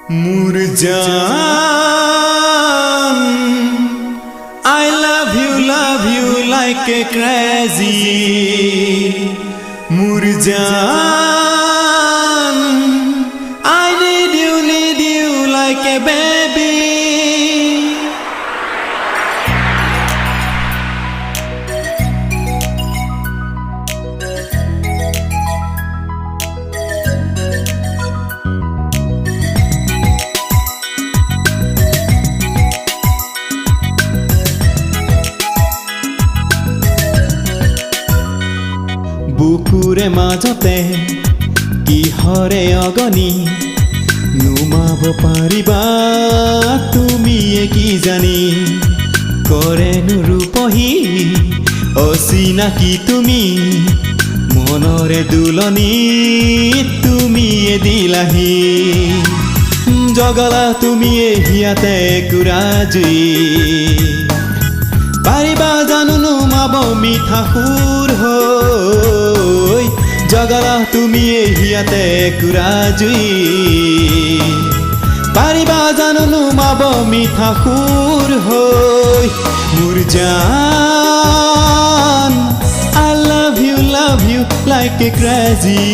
Murjan, I love you like a crazy. Murjan, I need you like a baby. বুকুৰে মাজতে কিহৰে অগনি নুমাব পাৰিবা তুমিয়ে কি জানি কৰেনো ৰূপহী অচিনাকি তুমি মনৰে দুলনি তুমিয়ে দিলাহি জগলা তুমিয়ে হিয়াতে কুৰাজুই পাৰিবা জানো নুমাব মিঠা সুৰ হৈ জগলা তুমিয়ে হিয়াতে কুৰাজুই পাৰিবা জানো নুমাব মিঠা সুৰ হৈ মুৰজান I love you like a crazy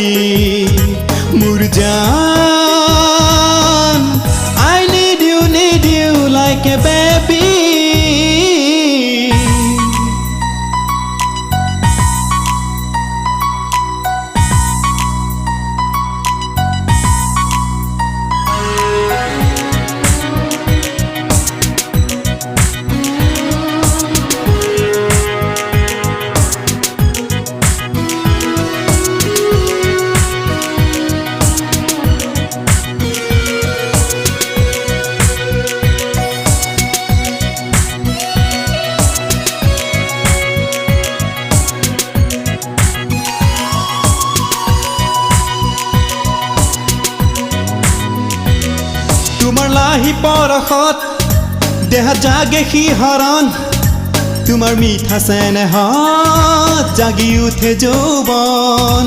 মুৰজান I need you like a baby. তোমাৰ লাহি পৰখত দেহা জাগে শিহৰণ তোমাৰ মিঠা চেনেহত জাগি উঠে যৌৱন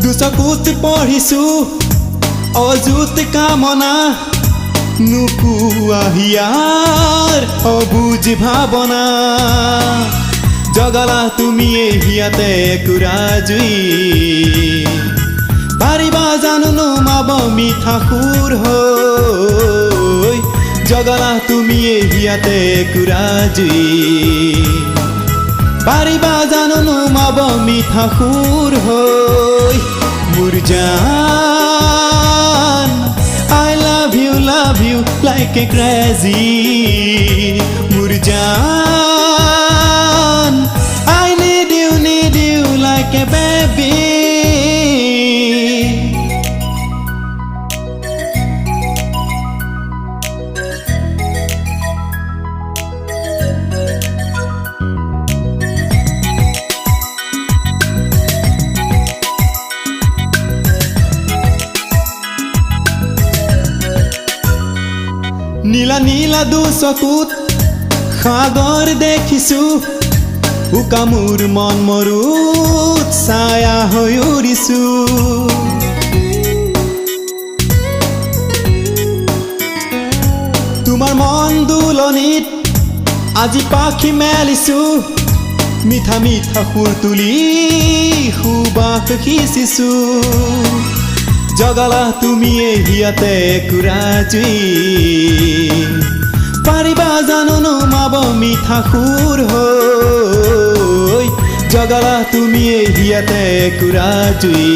দুচকুত পঢ়িছো অযুত কামনা নোপোৱা হিয়াৰ অবুজ ভাৱনা জগলা তুমিয়ে হিয়াতে কুৰাজুই পাৰিবা জানো নুমাব মিঠা সুৰ হৈ জগলা তুমিয়ে হিয়াতে কুৰাজুই পাৰিবা জানো নুমাব মিঠা সুৰ হৈ মুৰজান I love you like a crazy মুৰজান I need you like a baby. নীলা নীলা দুচকুত সাগৰ দেখিছো উকা মোৰ মন মৰুত ছায়া হৈ উৰিছো তোমাৰ মন দুলনিত আজি পাখি মেলিছো মিঠা মিঠা সুৰ তুলি সুবাস সিঁচিছো জগলা তুমিয়ে হিয়াতে কুৰাজুই পাৰিবা জানো নুমাব মিঠা সুৰ হৈ জগলা তুমিয়ে হিয়াতে কুৰাজুই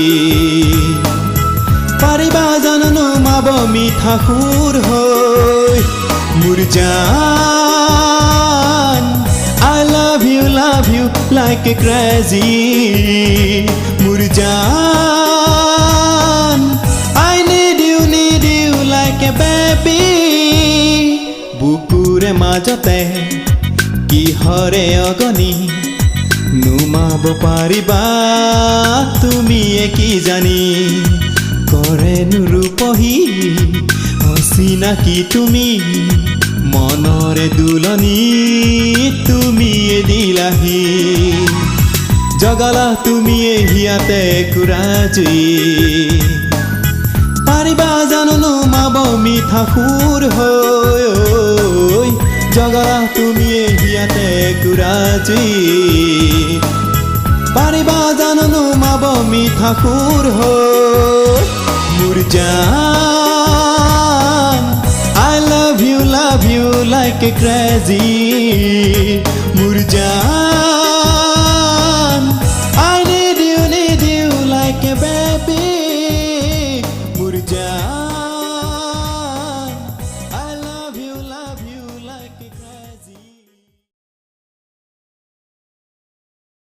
পাৰিবা জানো নুমাব মিঠা সুৰ হৈ মুৰজান I love you like a crazy মুৰজান I need you like a baby. বুকুৰে মাজতে কিহৰে অগনি নুমাব পাৰিবা তুমিয়ে কি জানি কৰেনো ৰূপহী অচিনাকি তুমি মনৰে দুলনি তুমিয়ে দিলাহি জগালা তুমি হিয়াতে কুৰাজুই পাৰিবা জানো নুমাব মিঠা সুৰ হৈ ঐ জগালা তুমি হিয়াতে কুৰাজুই পাৰিবা জানো নুমাব মিঠা সুৰ হৈ মোৰ জান I love you like a crazy মোৰ জান